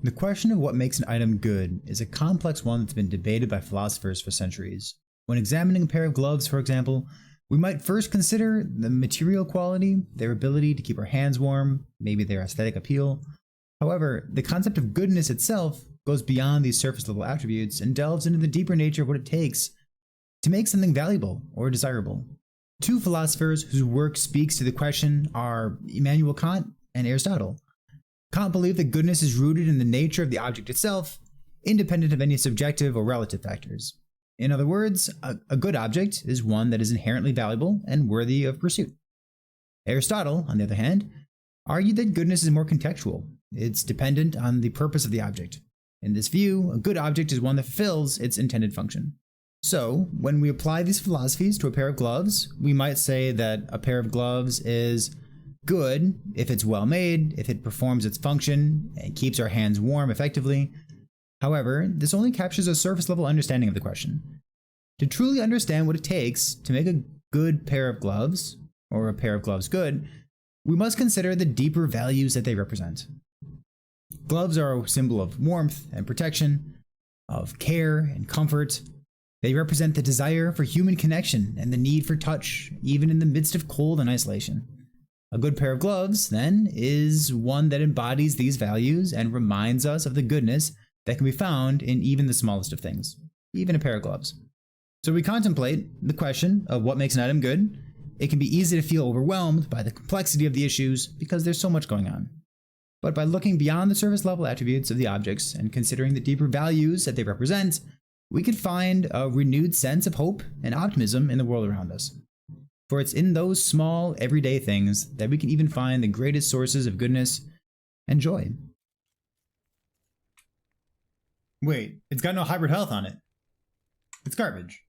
The question of what makes an item good is a complex one that's been debated by philosophers for centuries. When examining a pair of gloves, for example, we might first consider the material quality, their ability to keep our hands warm, maybe their aesthetic appeal. However, the concept of goodness itself goes beyond these surface level attributes and delves into the deeper nature of what it takes to make something valuable or desirable. Two philosophers whose work speaks to the question are Immanuel Kant and Aristotle. Kant believed that goodness is rooted in the nature of the object itself, independent of any subjective or relative factors. In other words, a good object is one that is inherently valuable and worthy of pursuit. Aristotle, on the other hand, argued that goodness is more contextual. It's dependent on the purpose of the object. In this view, a good object is one that fulfills its intended function. So, when we apply these philosophies to a pair of gloves, we might say that a pair of gloves is good if it's well made, if it performs its function and keeps our hands warm effectively. However, this only captures a surface level understanding of the question. To truly understand what it takes to make a good pair of gloves, or a pair of gloves good, we must consider the deeper values that they represent. Gloves are a symbol of warmth and protection, of care and comfort. They represent the desire for human connection and the need for touch, even in the midst of cold and isolation. A good pair of gloves, then, is one that embodies these values and reminds us of the goodness that can be found in even the smallest of things, even a pair of gloves. So we contemplate the question of what makes an item good. It can be easy to feel overwhelmed by the complexity of the issues because there's so much going on. But by looking beyond the surface level attributes of the objects and considering the deeper values that they represent, we could find a renewed sense of hope and optimism in the world around us. For it's in those small, everyday things that we can even find the greatest sources of goodness and joy. Wait, it's got no hybrid health on it. It's garbage.